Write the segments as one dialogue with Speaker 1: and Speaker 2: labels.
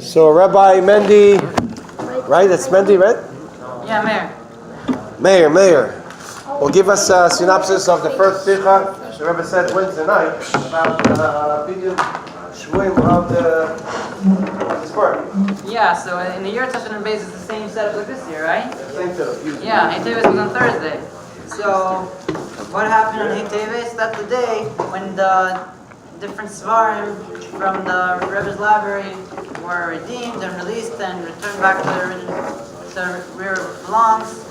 Speaker 1: So Rabbi Mendy, right? That's Mendy, right?
Speaker 2: Yeah,
Speaker 1: Meir. Will give us a synopsis of the first sikha. The Rebbe said Wednesday night about Pidyon Shvuim of the Spark.
Speaker 2: Yeah, so in the year Tashon and Beis it's the same setup like this year, right?
Speaker 1: Same setup.
Speaker 2: Yeah, Hey Tevis was on Thursday. So what happened on Hey Tevis? That's the day when the different svarim from the Rebbe's library were redeemed and released and returned back to where it belongs.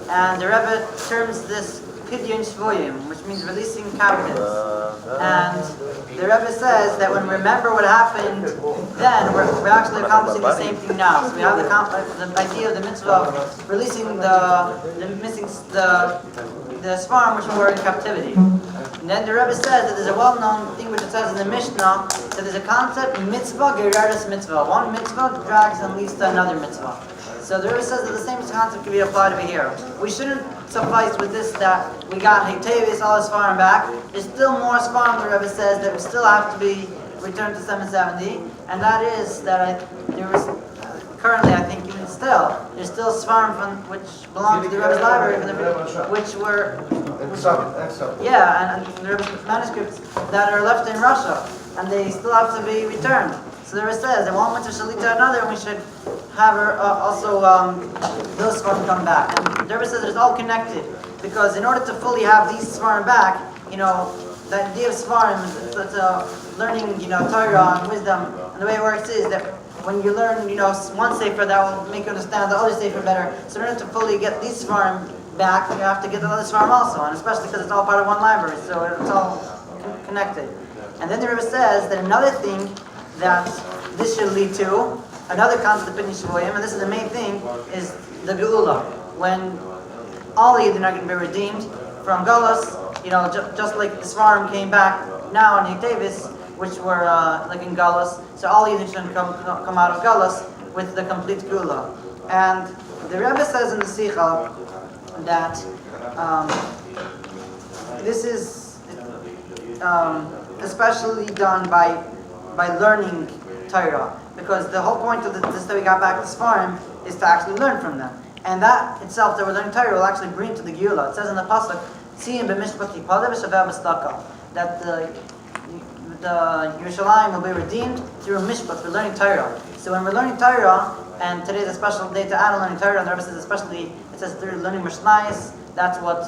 Speaker 2: And the Rebbe terms this Pidyon Shvoyim, which means releasing captives. And the Rebbe says that when we remember what happened then, we're actually accomplishing the same thing now. So we have the idea of the mitzvah of releasing the Svarim which were in captivity. And then the Rebbe says that there's a well-known thing which it says in the Mishnah, that there's a concept, mitzvah, geradas mitzvah. One mitzvah drags and leads to another mitzvah. So the Rebbe says that the same concept can be applied over here. We shouldn't suffice with this that we got Hey Tevis, all his Svarim back. There's still more Svarim, the Rebbe says, that we still have to be returned to 770. And that is that currently, I think even still, there's still Svarim which belong to the Rebbe's library, which were... and the Rebbe's manuscripts that are left in Russia. And they still have to be returned. So the Rebbe says that one mitzvah should lead to another, and we should have those Svarim come back. And the Rebbe says that it's all connected, because in order to fully have these Svarim back, the idea of Svarim is learning, Torah and wisdom. And the way it works is that when you learn, one sefer, that will make you understand the other sefer better. So in order to fully get these Svarim back, you have to get the other Svarim also, and especially because it's all part of one library, so it's all connected. And then the Rebbe says that another thing that this should lead to, another concept of Pidyon Shvoyim, and this is the main thing, is the Geula. When all the Yidden are going to be redeemed from Galus, just like the Svarim came back now in Hey Tevis, which were like in Galus, so all Yidden should come out of Galus with the complete Geula. And the Rebbe says in the Sikha that this is especially done by learning Torah, because the whole point of this that we got back to Sfarim is to actually learn from them. And that itself, that we're learning Torah, will actually bring to the Geula. It says in the Pasuk, that the Yerushalayim will be redeemed through Mishpat, for learning Torah. So when we're learning Torah, and today's a special day to add on learning Torah, and the Rebbe says especially, it says through learning Mishnayos, that's what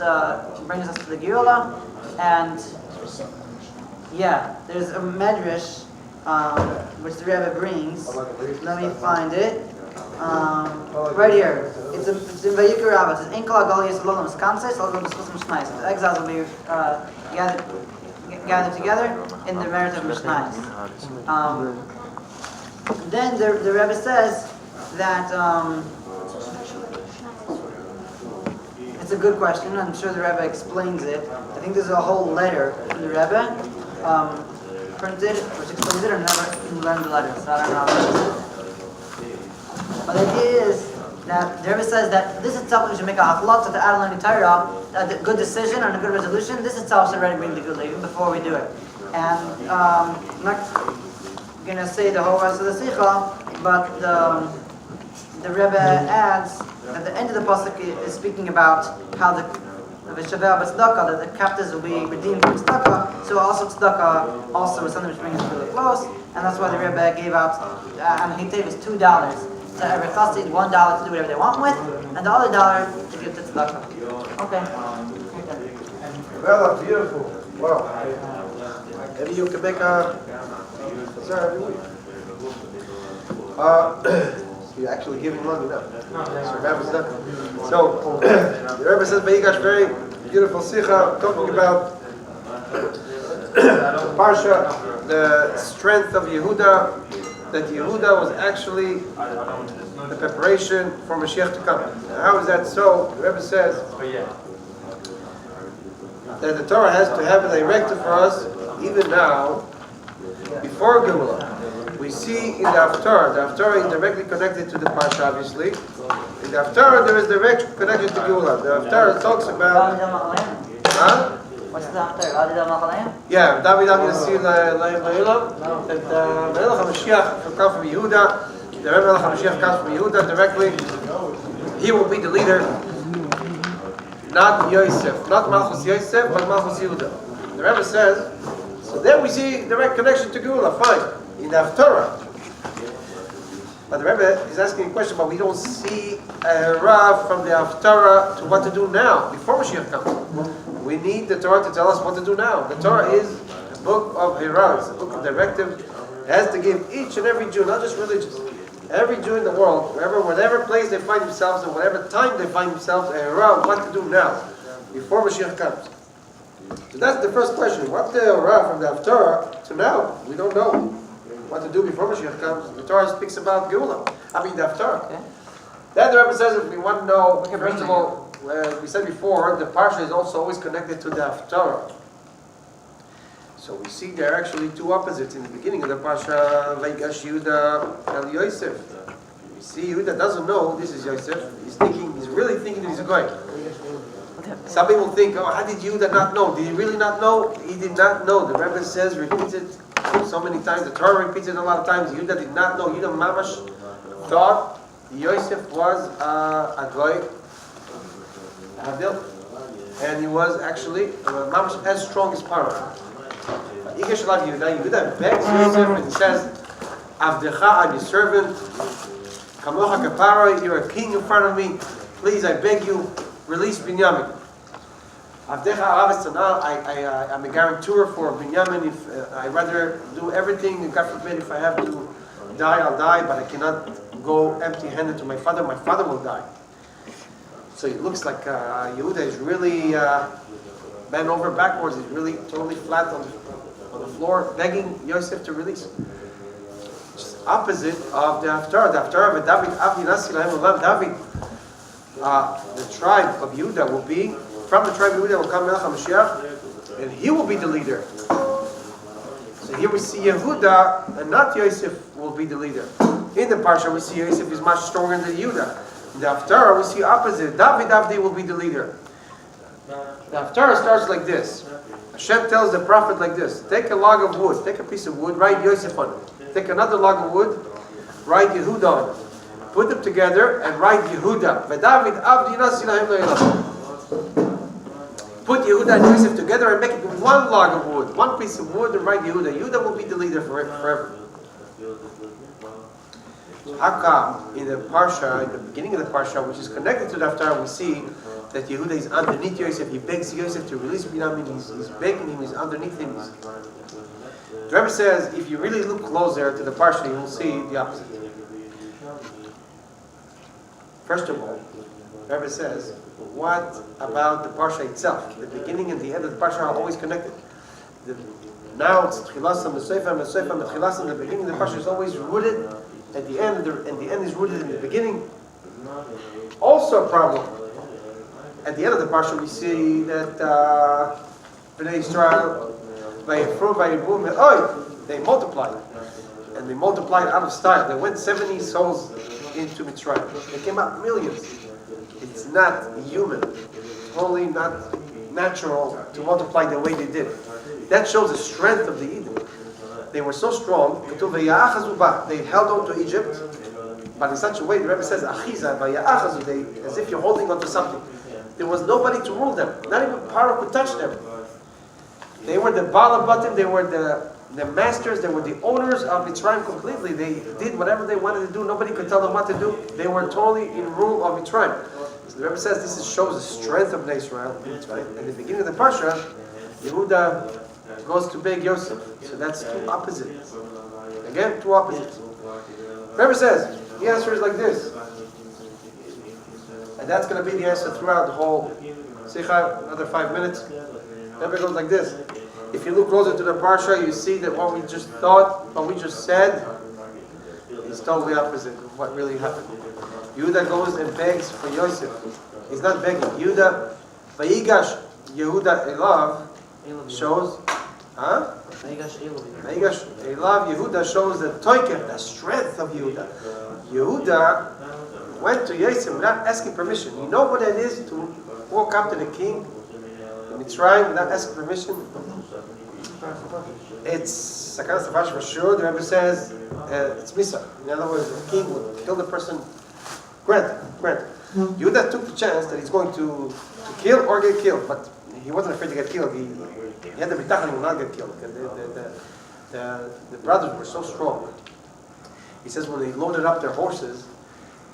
Speaker 2: brings us to the Geula. And there's a medrash which the Rebbe brings. Let me find it. Right here. It's in Vayikra Rabbah. It says, "Ein kol hagol yisraelim miskanses, al kol b'schus Mishnayos." The exiles will be gathered together in the merit of Mishnayos. Then the Rebbe says that it's a good question. I'm sure the Rebbe explains it. I think there's a whole letter from the Rebbe printed, which explains it, or never learned the letter, so I don't know how it is. But the idea is that the Rebbe says that this itself, we should make a haflat to add learning Torah, a good decision and a good resolution. This itself should already bring the good even before we do it. And I'm not going to say the whole rest of the Sikha, but the Rebbe adds at the end of the pasuk is speaking about how the that the captives will be redeemed from tzedakah. So also tzedakah also is something which brings us really close, and that's why the Rebbe gave out on Hey Tevis $2. So every chassid $1 to do whatever they want with, and the other $1 to give to tzedakah. Okay.
Speaker 1: Well, beautiful. Wow. Maybe you can make a every week. You're actually giving money now. So the Rebbe says Vigash, very beautiful sikha, talking about Parsha, the strength of Yehuda, that Yehuda was actually the preparation for Mashiach to come. Now, how is that so? The Rebbe says that the Torah has to have a directive for us even now, before Geula. We see in the Haftarah is directly connected to the Parsha, obviously. In the Haftarah there is direct connection to Geula. The Haftarah talks about
Speaker 2: What's the Haftarah?
Speaker 1: Yeah, David Nasi La'ilam, that Melech HaMashiach will come from Yehuda. The Melech HaMashiach comes from Yehuda directly. He will be the leader, not Yosef, not Malchus Yosef, but Malchus Yehuda. The Rebbe says, so then we see direct connection to Geula, fine, in the Haftarah. But the Rebbe is asking a question, but we don't see a Rav from the Haftarah to what to do now, before Mashiach comes. We need the Torah to tell us what to do now. The Torah is a book of Hirah, it's a book of directive. It has to give each and every Jew, not just religious, every Jew in the world, whatever place they find themselves and whatever time they find themselves, a Hirah, what to do now, before Mashiach comes. So that's the first question. What the Hirah from the Haftarah to now? We don't know what to do before Mashiach comes. The Torah speaks about Geula. The Haftarah. Okay. Then the Rebbe says, if we want to know, first of all, we said before, the Parsha is also always connected to the Haftarah. So we see there are actually two opposites in the beginning of the Parsha, Vigash, Yehuda, El Yosef. We see Yehuda doesn't know this is Yosef. He's really thinking that he's going. Some people think, oh, how did Yehuda not know? Did he really not know? He did not know. The Rebbe says, repeats it so many times. The Torah repeats it a lot of times. Yehuda did not know. Yehuda Mamash thought Yosef was a goy, and he was actually Mamash as strong as Paro. Yigash Lav Yehuda begs Yosef and he says, Avdecha, I'm your servant. Kamocha Kapara, you're a king in front of me. Please, I beg you, release Binyamin. Avdecha Arav Tzanal, I'm a guarantor for Binyamin. If I'd rather do everything, God forbid, if I have to die, I'll die, but I cannot go empty-handed to my father will die. So it looks like Yehuda is really bent over backwards. He's really totally flat on the floor, begging Yosef to release. Just opposite of the Haftarah. The Haftarah of David, Avdi Nasi Lahem Olam, David, the tribe of Yehuda will be, from the tribe of Yehuda will come Melech HaMashiach, and he will be the leader. So here we see Yehuda, and not Yosef will be the leader. In the Parsha we see Yosef is much stronger than Yehuda. In the Haftarah we see opposite. David Avdi will be the leader. The Haftarah starts like this. Hashem tells the prophet like this: take a log of wood, take a piece of wood, write Yosef on it. Take another log of wood, write Yehuda on it. Put them together and write Yehuda. David Avdi Nasi Lahem Olam. Put Yehuda and Yosef together and make it one log of wood, one piece of wood, and write Yehuda. Yehuda will be the leader forever. How come in the Parsha, in the beginning of the Parsha, which is connected to the Haftarah, we see that Yehuda is underneath Yosef. He begs Yosef to release Binyamin. He's begging him. He's underneath him. The Rebbe says, if you really look closer to the Parsha, you will see the opposite. First of all, the Rebbe says, what about the Parsha itself? The beginning and the end of the Parsha are always connected. Now it's Tchilasam, Meseifam, Tchilasam. The beginning of the Parsha is always rooted at the end, and the end is rooted in the beginning. Also a problem. At the end of the Parsha we see that Bnei Israel, they multiplied. And they multiplied out of style. They went 70 souls into Mitzrayim. They came out millions. It's not human. It's totally not natural to multiply the way they did. That shows the strength of the Eden. They were so strong, they held on to Egypt, but in such a way, the Rebbe says, as if you're holding on to something. There was nobody to rule them. Not even Paro could touch them. They were the Balabatim, they were the masters, they were the owners of Mitzrayim completely. They did whatever they wanted to do. Nobody could tell them what to do. They were totally in rule of Mitzrayim. So the Rebbe says this shows the strength of Israel. At the beginning of the Parsha, Yehuda goes to beg Yosef. So that's two opposites. Again, two opposites. The Rebbe says, the answer is like this. And that's going to be the answer throughout the whole Sikha, another 5 minutes. The Rebbe goes like this. If you look closer to the Parsha, you see that what we just thought, what we just said, is totally opposite of what really happened. Yehuda goes and begs for Yosef. He's not begging. Yehuda, Vigash, Yehuda Elav shows, Vigash Elav Yehuda shows the toiket, the strength of Yehuda. Yehuda went to Yosef without asking permission. You know what it is to walk up to the king, the Mitzrayim without asking permission, it's Sakanas Tafash for sure. The Rebbe says it's Misa. In other words, the king would kill the person. Granted. Yehuda took the chance that he's going to kill or get killed, but he wasn't afraid to get killed. He had the bitachon he will not get killed. The brothers were so strong. He says when they loaded up their horses,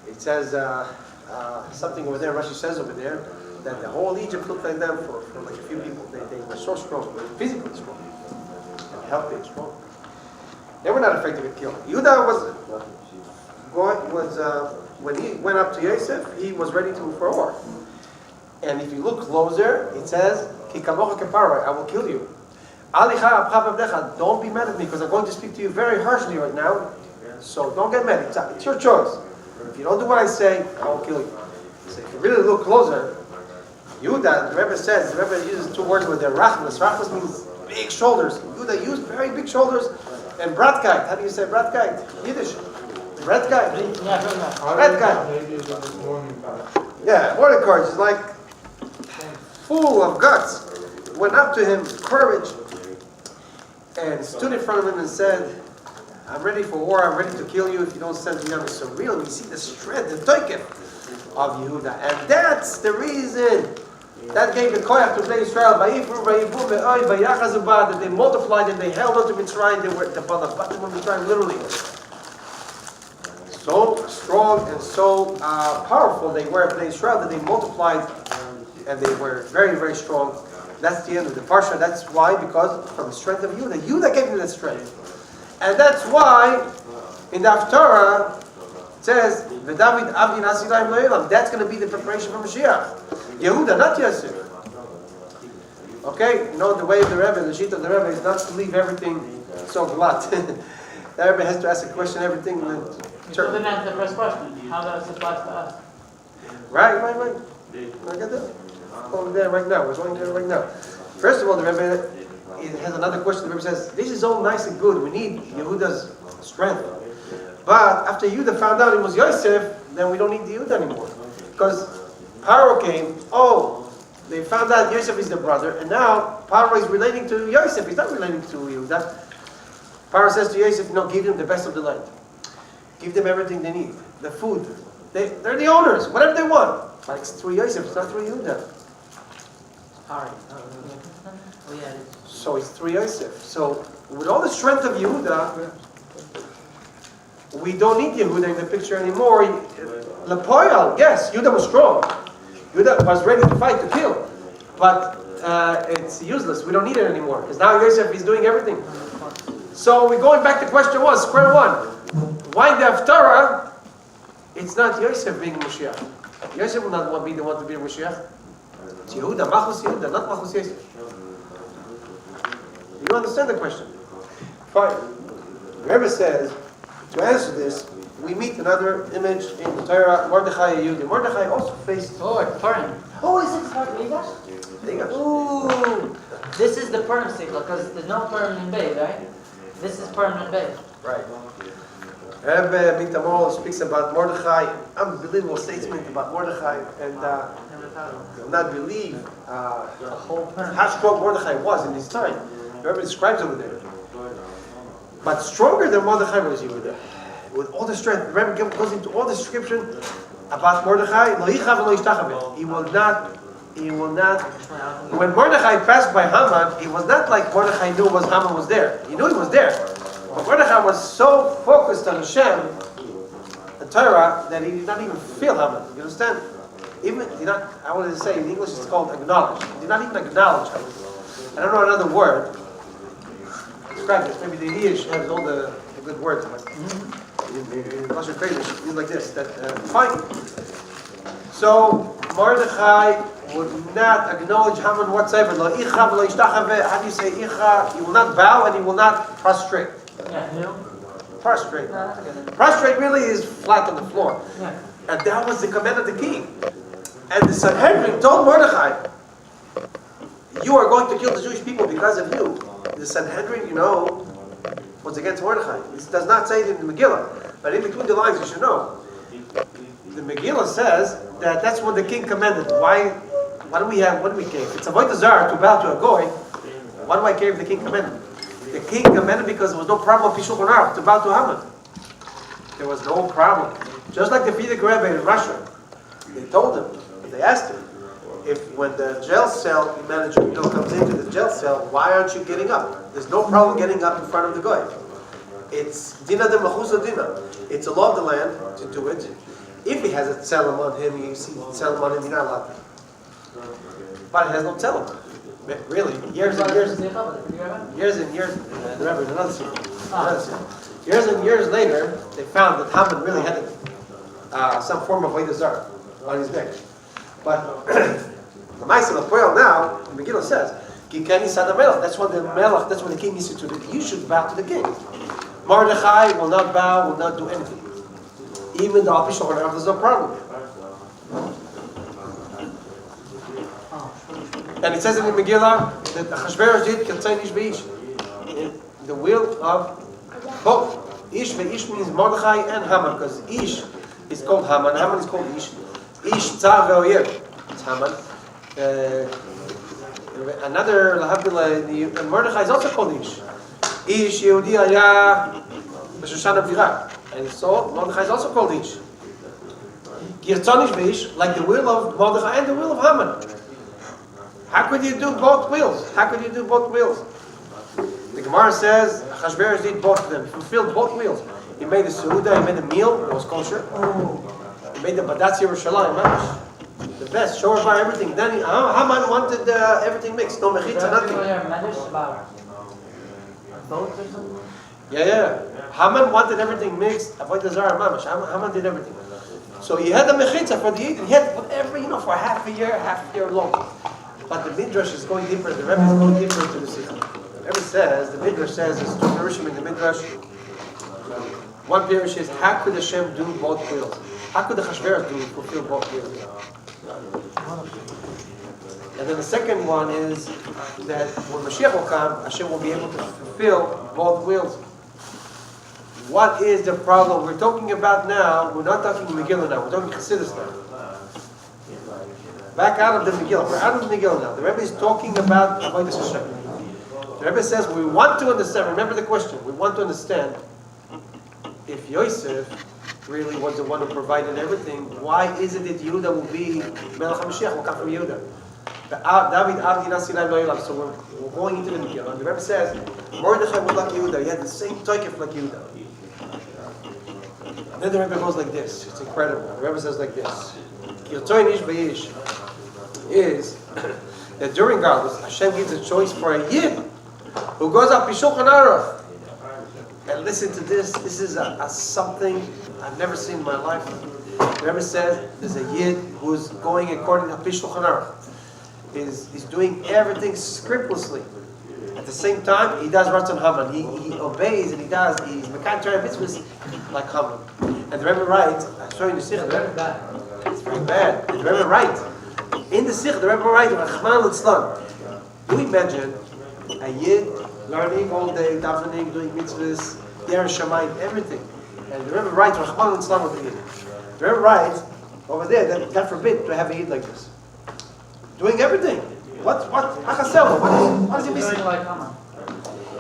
Speaker 1: it says something over there. Rashi says over there that the whole Egypt looked like them for like a few people. They were so strong, physically strong, and healthy and strong. They were not afraid to get killed. Yehuda when he went up to Yosef, he was ready to move for war. And if you look closer, it says, Ki kamocha kepara, I will kill you. Don't be mad at me because I'm going to speak to you very harshly right now. So don't get mad. It's your choice. If you don't do what I say, I will kill you. So if you really look closer, Yehuda, the Rebbe says, the Rebbe uses two words with their rachmas. Rachmas means big shoulders. Yehuda used very big shoulders. And bratkite, how do you say bratkite? Yiddish. Bratkite. Bratkite. Yeah, warning cards is like full of guts. Went up to him, courage, and stood in front of him and said, I'm ready for war, I'm ready to kill you if you don't send me on. It's so real. You see the strength, the toiket of Yehuda. And that's the reason that gave the koyach to Bnei Israel. That they multiplied and they held on to Mitzrayim. They were the bottom of Mitzrayim, literally. So strong and so powerful they were Bnei Israel that they multiplied and they were very, very strong. That's the end of the parsha. That's why, because from the strength of Yehuda. Yehuda gave him that strength. And that's why in the Torah it says, "V'David Avdi Nasilayim Lo'elam." That's going to be the preparation for Mashiach. Yehuda, not Yosef. Okay, you know the way of the Rebbe, the sheet of the Rebbe is not to leave everything so glatt. The Rebbe has to ask a question, everything.
Speaker 3: So then answer the first question. How does it apply to us?
Speaker 1: Right. I get that. Over there right now. We're going there right now. First of all, the Rebbe has another question. The Rebbe says, this is all nice and good. We need Yehuda's strength. But after Yehuda found out it was Yosef, then we don't need the Yehuda anymore. Because Paro came, they found out Yosef is the brother, and now Paro is relating to Yosef. He's not relating to Yehuda. Paro says to Yosef, no, give them the best of the land. Give them everything they need. The food. They're the owners. Whatever they want. But it's through Yosef, it's not through Yehuda. So it's through Yosef. So with all the strength of Yehuda, we don't need Yehuda in the picture anymore. Lepoyal, yes, Yehuda was strong. Yehuda was ready to fight, to kill. But it's useless. We don't need it anymore. Because now Yosef is doing everything. So we're going back to question one, square one. Why the Haftarah? It's not Yosef being Mashiach. Yosef will not be the one to be Mashiach. It's Yehuda, Machus Yehuda, not Machus Yosef. You understand the question? Fine. The Rebbe says, to answer this, we meet another image in the Torah, Mordechai and Yehuda. Mordechai also faced...
Speaker 3: Purim.
Speaker 2: Is it part Vigash?
Speaker 1: Vigash.
Speaker 3: Ooh. This is the Purim sickle, because there's no Purim in Bay, right? This is Purim in Bay.
Speaker 1: Right. Rebbe Mitamol speaks about Mordechai, unbelievable statement about Mordechai, and you'll not believe how strong Mordechai was in his time. The Rebbe describes over there. But stronger than Mordechai was Yehuda. With all the strength, the Rebbe goes into all the description about Mordechai. He will not. When Mordechai passed by Haman, it was not like Mordechai knew Haman was there. He knew he was there. But Mordechai was so focused on Hashem, the Torah, that he did not even feel Haman. You understand? I wanted to say, in English it's called acknowledge. He did not even acknowledge Haman. I don't know another word. Describe this. Maybe the Yiddish has all the good words. But in Russian Kurdish, it means like this. Fine. So, Mordechai would not acknowledge Haman whatsoever. How do you say icha? He will not bow and he will not prostrate. Prostrate. Prostrate really is flat on the floor. And that was the command of the king. And the Sanhedrin told Mordechai, you are going to kill the Jewish people because of you. The Sanhedrin, was against Mordechai. It does not say it in the Megillah, but in between the lines you should know. The Megillah says that that's what the king commanded. Why what do we have? What do we care? If it's avodah zarah to bow to a goy, why do I care if the king commanded? The king commanded because there was no problem with Pishul Aruch to bow to Haman. There was no problem. Just like the Frierdiker Rebbe in Russia, they told him, they asked him, if when the jail cell manager comes into the jail cell, why aren't you getting up? There's no problem getting up in front of the goy. It's dina de machusa dina. It's a law of the land to do it. If he has a tzelem on him, you see tzelem on him, you're not allowed to. But it has no tzelem. Really, years and years. Years and years. Remember, another secret. Years and years later, they found that Haman really had some form of avodah zarah on his neck. But the Ma'aseh Poel now, the Megillah says, Kikeni Sad HaMelech. That's what the Melech, that's what the king instituted. You should bow to the king. Mordechai will not bow, will not do anything. Even though Pishul Aruch, there's no problem. And it says in the Megillah that Achashverosh did Kirtzei Ish V'ish. The will of both. Ish V'ish means Mordechai and Haman, because Ish is called Haman, Haman is called Ish. Ish Tzar Ve'oyer. It's Haman. Another Lahavdil, Mordechai is also called Ish. Ish Yehudi Aya B'Shoshan Avira. And so Mordechai is also called Ish. Kirtzon Ish V'ish, like the will of Mordechai and the will of Haman. How could you do both wills? How could you do both wills? The Gemara says Achashverosh did both of them. He fulfilled both wills. He made the Seudah, he made the meal, it was kosher. He made the Badatz Yerushalayim, the best, shower bar, everything. Then Haman wanted everything mixed, no mechitza, nothing.
Speaker 3: Both or something?
Speaker 1: Yeah. Haman wanted everything mixed. Avodah zarah mamash. Haman did everything. So he had the mechitza for the Yid. He had whatever, for half a year long. But the Midrash is going deeper. The Rebbe is going deeper into the Sikha. The Rebbe says, the Midrash says, there's two Pirushim in the Midrash. One Pirush is, how could Hashem do both wills? How could the Achashverosh fulfill both wills? And then the second one is that when Mashiach will come, Hashem will be able to fulfill both wills. What is the problem? We're talking about now, we're not talking Megillah now, we're talking Chassidus now. Back out of the Megillah. We're out of the Megillah now. The Rebbe is talking about Avodas Hashem. The Rebbe says we want to understand. Remember the question. We want to understand if Yosef really was the one who provided everything. Why is it that Yehuda will be Melech HaMashiach will come from Yehuda? David Avdi Nasirai Lo Yelav. So we're going into the Megillah. And the Rebbe says Mordechai was like Yehuda. He had the same toikef like Yehuda. And then the Rebbe goes like this. It's incredible. The Rebbe says like this. Kirtoin Ish V'Yish is that during Galus, Hashem gives a choice for a Yid who goes up Pishul Aruch. And listen to this. This is something I've never seen in my life. The Rebbe says there's a Yid who's going according to Pishul Aruch. He's doing everything scrupulously. At the same time, he does Ratzon Haman. He obeys and he's Mekan Torah Mitzvahs like Haman. And the Rebbe writes, I show you the Sikh. It's very bad. The Rebbe writes. In the Sikh, the Rebbe writes, Rachman Litzlan. Do you imagine a Yid learning all day, davening, doing mitzvahs, Yer Shamayim, everything. And the Rebbe writes, Rachman Litzlan with the Yid. The Rebbe writes, over there, that God forbid to have a Yid like this. Doing everything. What is he missing?
Speaker 3: Like Haman.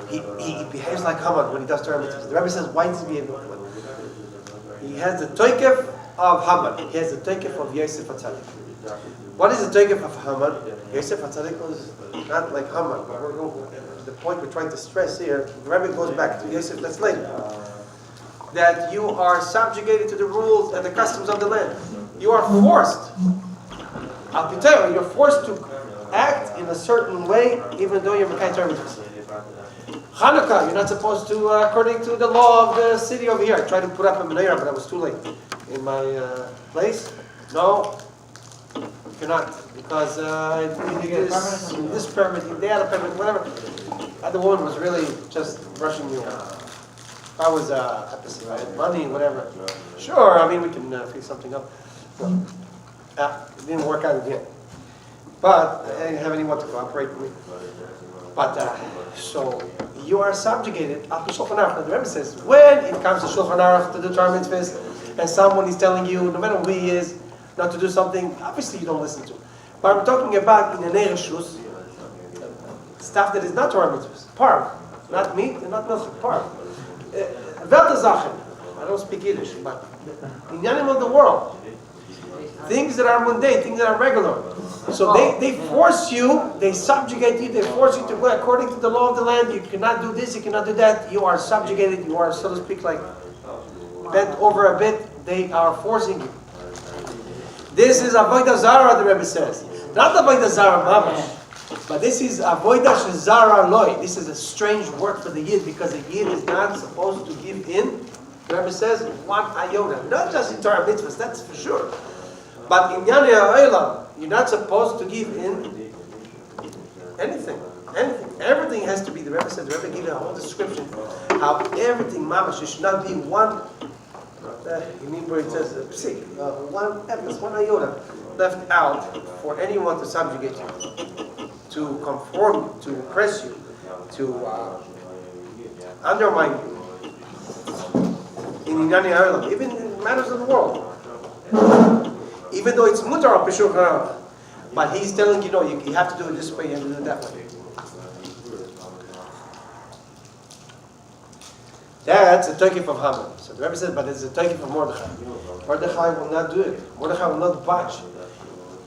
Speaker 1: He behaves like Haman when he does Torah mitzvahs. The Rebbe says, why does he behave like Haman? He has the toikef of Haman. He has the toikef of Yosef HaTzadik. What is the toikef of Haman? Yosef HaTzadik was not like Haman. The point we're trying to stress here, the Rebbe goes back to Yosef, that's later. That you are subjugated to the rules and the customs of the land. You are forced. Al Pitero, you're forced to act in a certain way, even though you're Mekai Torah Mitzvahs. Hanukkah, you're not supposed to, according to the law of the city over here. I tried to put up a menorah, but I was too late. In my place, no, you cannot, because this permit, they had a permit, whatever. The woman was really just brushing me off. I was happy, I had money, whatever. Sure, I mean, we can fix something up. No. It didn't work out again. But I didn't have anyone to cooperate with me. But, so, you are subjugated up to Shulchan Aruch. The Rebbe says, when it comes to Shulchan Aruch, to do Torah mitzvahs, and someone is telling you, no matter who he is, not to do something, obviously you don't listen to. But I'm talking about in an Ereshus, stuff that is not Torah mitzvahs. Parv. Not meat and not milk. Parv. Weltesachen. I don't speak Yiddish, but in the animal of the world. Things that are mundane, things that are regular. So they force you, they subjugate you, they force you to go according to the law of the land. You cannot do this, you cannot do that. You are subjugated, you are, so to speak, like bent over a bit. They are forcing you. This is Avodah Zarah, the Rebbe says. Not Avodah Zarah Mamash, but this is Avodah Shezara Loi. This is a strange word for the Yid because the Yid is not supposed to give in. The Rebbe says, one iota. Not just in Torah mitzvahs, that's for sure. But in Yanei HaOlam, you're not supposed to give in anything. Anything. Everything has to be, the Rebbe said, the Rebbe gave a whole description how everything, mamash, there should not be one, in Hebrew it says, psik, one iota left out for anyone to subjugate you, to conform you, to oppress you, to undermine you. In Yanei HaOlam, even in matters of the world. Even though it's mutar al pishur haram, but he's telling you, no, you have to do it this way, you have to do it that way. That's a toikif of Haman. So the Rebbe said, but it's a toikif of Mordechai. Mordechai will not do it. Mordechai will not budge.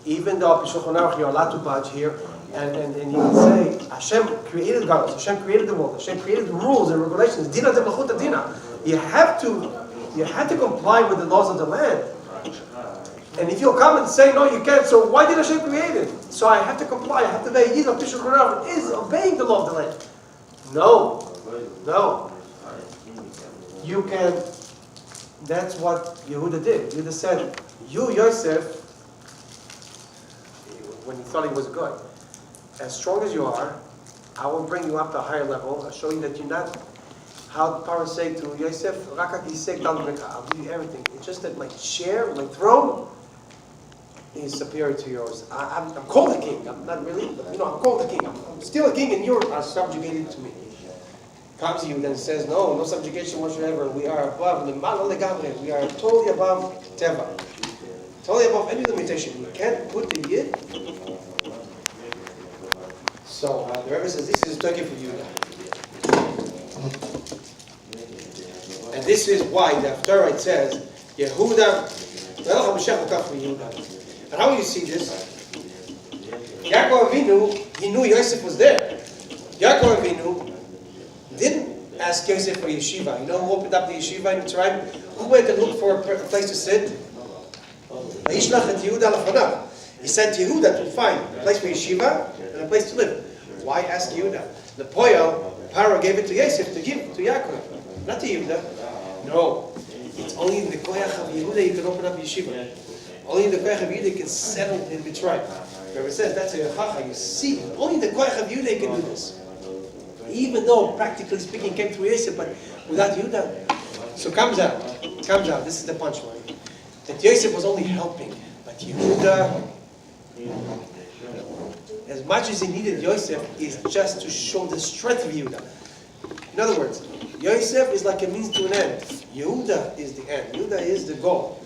Speaker 1: Even though pishur haram, you're allowed to budge here, and you can say, Hashem created God, Hashem created the world, Hashem created the rules and regulations. Dina de mlchut adina. You have to comply with the laws of the land. And if you'll come and say, no, you can't, so why did Hashem create it? So I have to comply, I have to obey. Yidol Pishul Korav is obeying the law of the land. No. You can, that's what Yehuda did. Yehuda said, you, Yosef, when he thought he was good, as strong as you are, I will bring you up to a higher level. I'll show you that you're not, how the parents say to Yosef, I'll give you everything. It's just that my chair, my throne, is superior to yours. I'm called a king. I'm not really, but I'm called a king. I'm still a king and you are subjugated to me. Comes to you then says, no subjugation whatsoever. We are above the Mala Legamre. We are totally above Teva. Totally above any limitation. You can't put the Yid. So the Rebbe says, this is a turkey for you. And this is why the Torah it says, Yehuda, and how do you see this? Yaakov Avinu, he knew Yosef was there. Yaakov Avinu didn't ask Yosef for yeshiva. You know who opened up the yeshiva in Mitzrayim? Who went and looked for a place to sit? He sent Yehuda to find a place for yeshiva and a place to live. Why ask Yehuda? The Poyal, Paro gave it to Yosef to give to Yaakov, not to Yehuda. No, it's only in the koyach of Yehuda you can open up yeshiva. Only in the koyach of Yehuda you can settle in Mitzrayim. Whoever says that's a yachacha, you see, only in the koyach of Yehuda you can do this. Even though practically speaking came through Yosef, but without Yehuda. So comes out, this is the punchline. That Yosef was only helping, but Yehuda, as much as he needed Yosef, is just to show the strength of Yehuda. In other words, Yosef is like a means to an end. Yehuda is the end. Yehuda is the goal.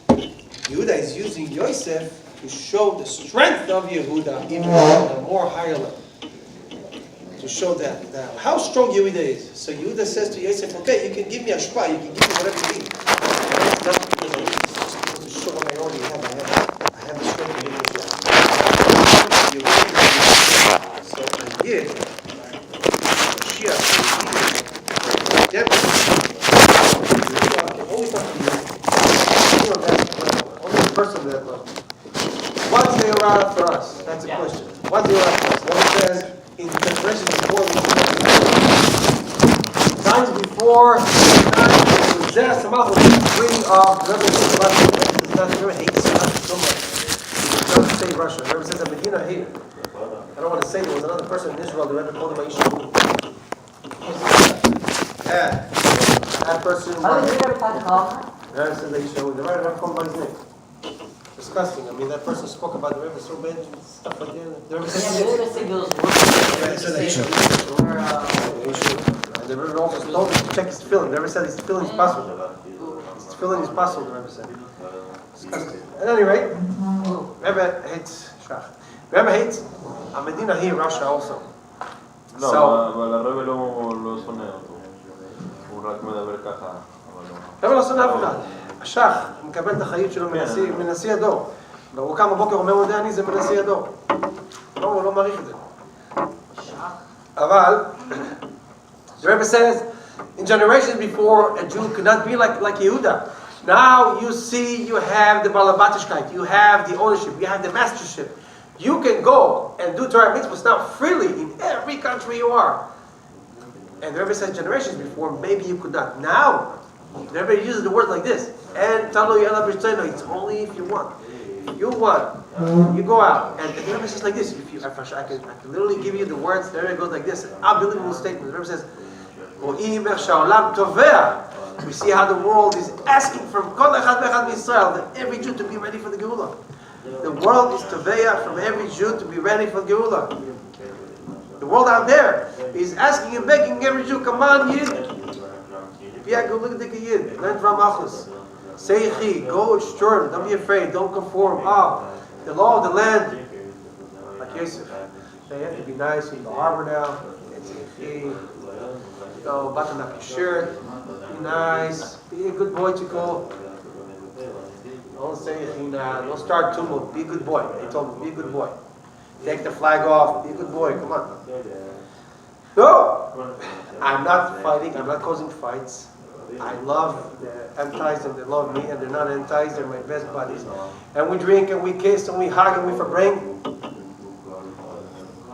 Speaker 1: Yehuda is using Yosef to show the strength of Yehuda even on a more higher level. To show that how strong Yehuda is. So Yehuda says to Yosef, okay, you can give me a shpa, you can give me whatever you need. Not because I need to show what I already have. I have the strength of Yehuda. So I did. Only the person that what's the Torah for us? That's the question. What's the Torah for us? What it says in the verses before times before there's some other bring of Rebbe does not Rebbe hates so much. He doesn't say Russia. Rebbe says that Medina hated. I don't want to say there was another person in Israel, the Rebbe called him Aisha. Yeah. That person.
Speaker 3: How did you ever talk about?
Speaker 1: The Rebbe said Aisha. The Rebbe called by his name. Disgusting. I mean, that person spoke about the Rebbe so bad and stuff like that. The Rebbe said
Speaker 3: those
Speaker 1: the Rebbe also told him to check his feeling. The Rebbe said his feeling is possible. His feeling is possible, the Rebbe said. Disgusting. At any rate, Rebbe hates Rebbe hates Medina here, Russia also.
Speaker 4: לא,
Speaker 1: So,
Speaker 4: אבל הרב לא שונא אותו. הוא רק מדבר ככה, אבל לא.
Speaker 1: רבא לא שונא אף אחד. השח מקבל את החיות שלו מנשיא הדור. הוא קם בבוקר אומר, הוא יודע אני זה מנשיא הדור. הוא לא מעריך את זה. אבל, the Rebbe says, in generations before, a Jew could not be like Yehuda. Now you see, you have the Balabatishkeit, you have the ownership, you have the mastership. You can go and do Torah mitzvahs now freely in every country you are. And the Rebbe says generations before, maybe you could not. Now, the Rebbe uses the word like this. And it's only if you want. If you want, you go out. And the Rebbe says like this. I can literally give you the words. The Rebbe goes like this. An unbelievable statement. The Rebbe says, we see how the world is asking from Kol Echad V'Echad Israel that every Jew to be ready for the Geula. The world is toveya from every Jew to be ready for the Geula. The world out there is asking and begging every Jew, come on, Yid. Be a Geula Yid. Learn from Achus. Say Yechi. Go stern. Don't be afraid. Don't conform. The law of the land. Like Yosef. They have to be nice in the harbor now. It's Yechi. Go button up your shirt. Be nice. Be a good boy to go. Don't say Yechina. Don't start tumult. Be a good boy. They told me, be a good boy. Take the flag off. Be a good boy. Come on. No! I'm not fighting. I'm not causing fights. I love the antis and they love me, and they're not antis. They're my best buddies. And we drink and we kiss and we hug and we forbring.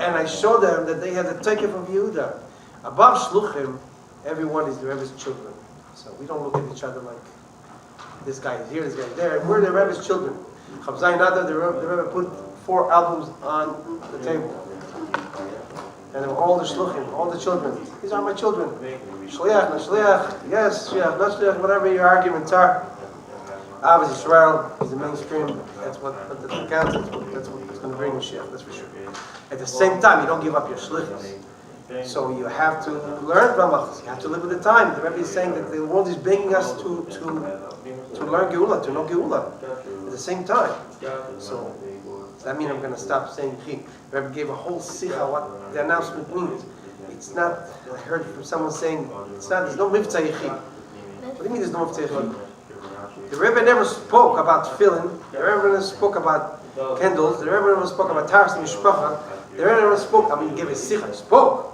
Speaker 1: And I show them that they have the takeoff of Yehuda. Above Shluchim, everyone is the Rebbe's children. So we don't look at each other like this guy is here, this guy is there. We're the Rebbe's children. Chavzai Nada, the Rebbe put 4 albums on the table. And they were all the Shluchim, all the children. These are my children. Shliach, not Shliach, yes, Shliach, not Shliach, whatever your arguments are. Av is Israel, is the mainstream. That's what counts. That's what's going to bring Mashiach, that's for sure. At the same time, you don't give up your Shlichus. So you have to learn Ramachas. You have to live with the time. The Rebbe is saying that the world is begging us to learn Geula, to know Geula at the same time. So does that mean I'm going to stop saying Chi? The Rebbe gave a whole sikha what the announcement means. It's not, I heard from someone saying, it's not, there's no Mivtzah Yechi. What do you mean there's no Mivtzah Yechi? The Rebbe never spoke about tefillin. The Rebbe never spoke about candles. The Rebbe never spoke about Taras Mishpacha. The Rebbe never spoke, I mean he gave a sikha, he spoke.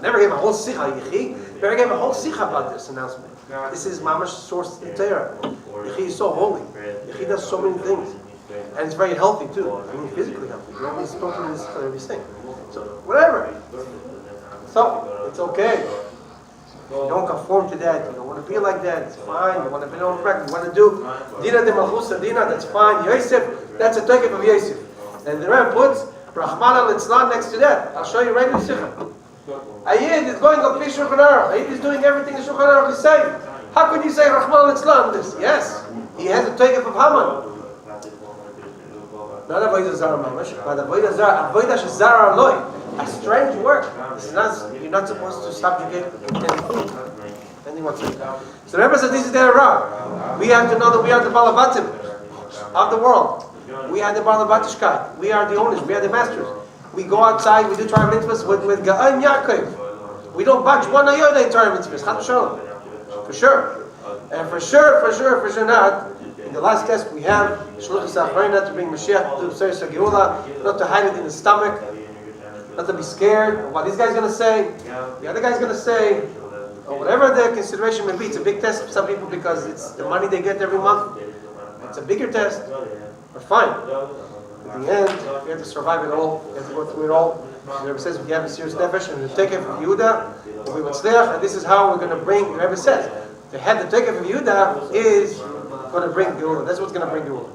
Speaker 1: Never gave a whole sikha Yechi. Never gave a whole sikha about this announcement. This is Mamash source in Torah. Yechi is so holy. Yechi does so many things. And it's very healthy too. I mean physically healthy. The Rebbe spoke in this everything. So whatever. So it's okay. You don't conform to that. You don't want to be like that. It's fine. You want to be on track. You want to do Dina de Malchus Dina. That's fine. Yosef. That's a takeoff of Yosef. And the Rebbe puts Rahman al-Islam next to that. I'll show you right in the Sikha. Ayid is going on Shulchan Aruch. Ayid is doing everything the Shulchan Aruch is saying. How could you say Rahman al-Islam this? Yes, he has a takeoff of Haman. Not Avodah Zarah Mamash, but Avodah Zarah, Avodah Shazara Loi. A strange work. This is not, you're not supposed to subjugate anything whatsoever. So the Rebbe says this is their Ra. We have to know that we are the Balavatim of the world. We are the Balabatishkai. We are the owners. We are the masters. We go outside. We do Torah mitzvahs with Ga'an Yaakov. We don't budge one ayoda in Torah mitzvahs. Chad Shalom. For sure. And for sure not. In the last test we have Shluchas Acharina to bring Mashiach to the Seir Geula, not to hide it in the stomach, not to be scared of what this guy's going to say, the other guy's going to say, or whatever the consideration may be. It's a big test for some people because it's the money they get every month. It's a bigger test. But fine. In the end, we have to survive it all. We have to go through it all. The Rebbe says we have a serious nefesh and the takeoff of Yehuda, we would tzliach, and this is how we're going to bring. The Rebbe says the head, the takeoff of Yehuda is going to bring Geula. That's what's going to bring Geula.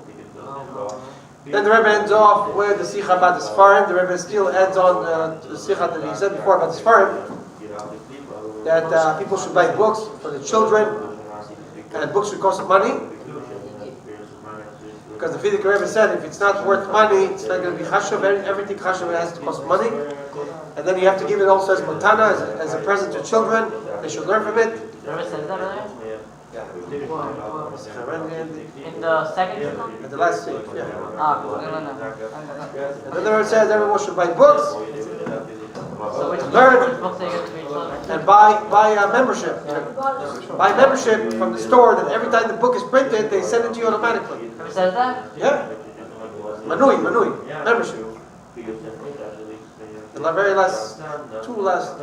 Speaker 1: Then the Rebbe ends off with the Sikha about the Sfarim. The Rebbe still adds on to the Sikha that he said before about the Sfarim, that people should buy books for the children, and books should cost money. Because the Fidik Rebbe said if it's not worth money, it's not going to be chashuv. Everything chashuv has to cost money. And then you have to give it also as matana, as a present to children. They should learn from it.
Speaker 3: The Rebbe said that earlier?
Speaker 1: Yeah.
Speaker 3: In the second book?
Speaker 1: At the last page, yeah.
Speaker 3: No.
Speaker 1: In other words, it says everyone should buy books
Speaker 3: So which
Speaker 1: Learn.
Speaker 3: books are you going to read children?
Speaker 1: and buy a membership. Buy membership from the store that every time the book is printed, they send it to you automatically.
Speaker 3: Who says that?
Speaker 1: Yeah. Manui, membership. The very last, two last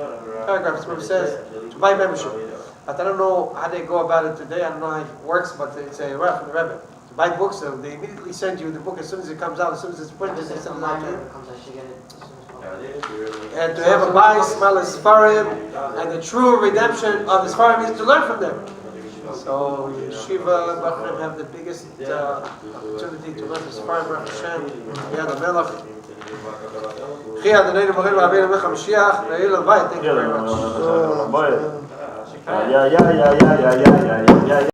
Speaker 1: paragraphs where it says to buy membership. But I don't know how they go about it today. I don't know how it works, but it's a right from the Rebbe. To buy books, they immediately send you the book as soon as it comes out, as soon as it's printed, they send it out to you. And to have a bias, malas, Sfarim, and the true redemption of the Sfarim is to learn from them. So Yeshiva Bachrim have the biggest opportunity to learn the Sfarim, Baruch Hashem, Yad HaMelech. Thank you very much.